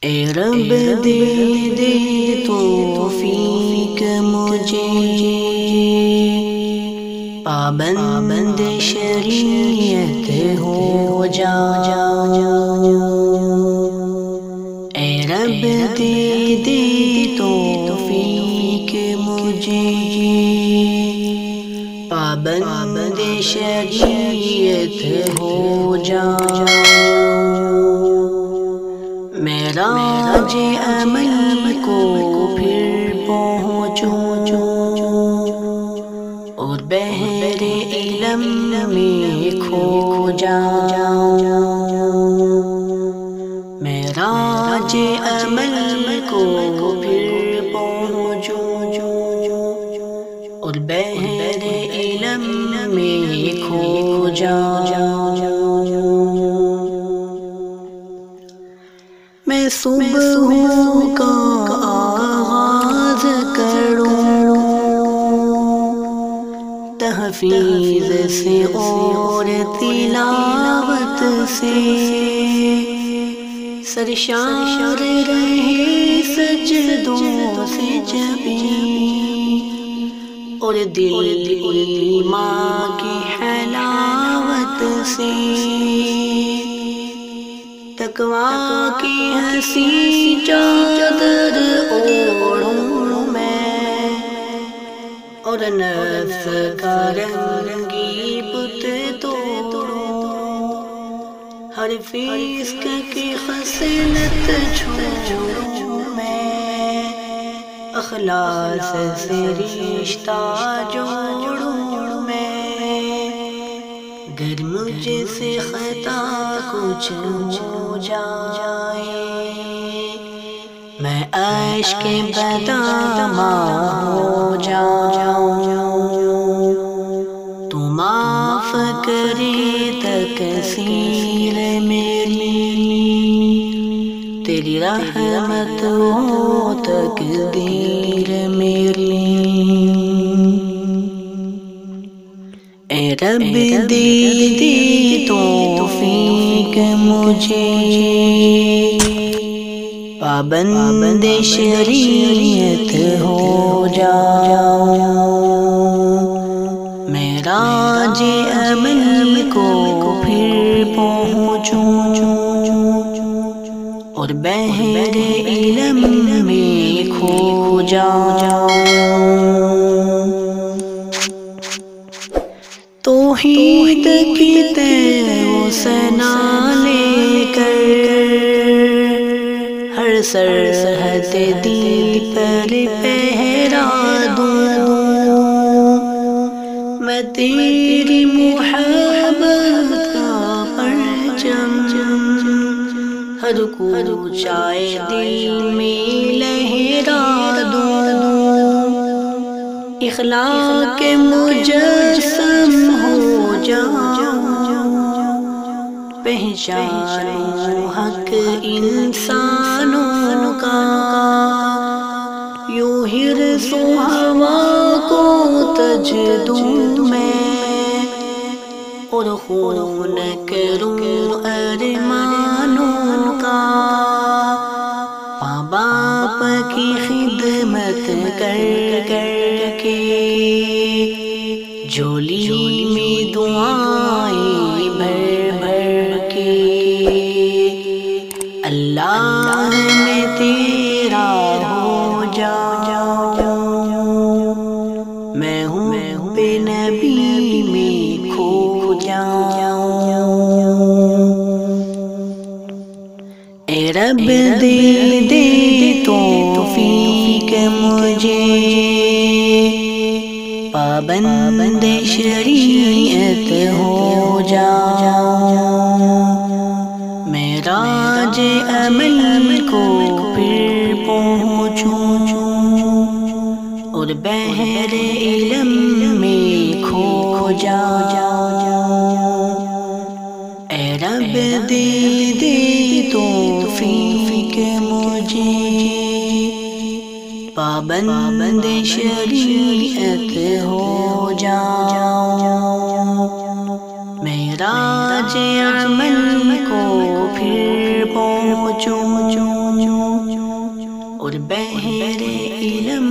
اے رب دے دے توفیق مجھے، پابند شریعت ہو جا۔ اے رب دے دے توفیق مجھے، پابند شریعت ہو جا۔ معراج عمل کو پھر پہنچوں، اور بحر علم میں کھو جاؤں۔ معراج عمل کو پھر پہنچوں، اور بحر علم میں کھو جاؤں۔ میں صبح کا آغاز کروں تحفیظ سے اور تلاوت سے، سرشار رہے سجدوں سے جبیں، اور دل ایمان کی حلاوت سے، تقویٰ کی حسین چادر اوڑھوں میں، اور نفس کا رنگی بت توڑوں، ہر فسق کی خصلت چھوڑوں میں، اخلاص سے رشتہ جوڑوں میں، گر مجھ سے خطا کچھ ہو جائے، میں عشق بدامہ ہو جاؤں۔ تو معاف کرے تقصیر میری، تیری رحمت ہو تقدیر میری۔ اے رب دے دے توفیق مجھے، پابند شریعت ہو جا۔ معراج عمل کو پھر پہنچوں، اور بحر علم میں کھو جاؤں۔ توحید کی تہ و ثنا لے کر، ہر سرحد دل پر پہرا دوں، میں تیری محبت کا پرچم ہر کوچائے دل میں لہرا دوں، اخلاق کے مجسم ہو جاؤں، پہچانوں حق انسانوں کا، یوں حرص و ہوا کو تج دوں میں، اور خون کروں ارمانوں کا، ماں باپ کی خدمت کر کر کے، جھولی میں دعائیں بھر بھر کے، اللہ میں تیرا ہو جاؤں، میں ہوں بے نبی میں کھو جاؤں۔ اے رب دے دے توفیق مجھے، پابند شریعت ہو جا۔ معراج عمل کو پھر پہنچوں، اور بحر علم میں کھو جاؤں۔ اے رب دے دے توفیق مجھے، پابند شریعت ہو جا۔ معراج عمل کو پھر پہنچ چوں اور بہر علم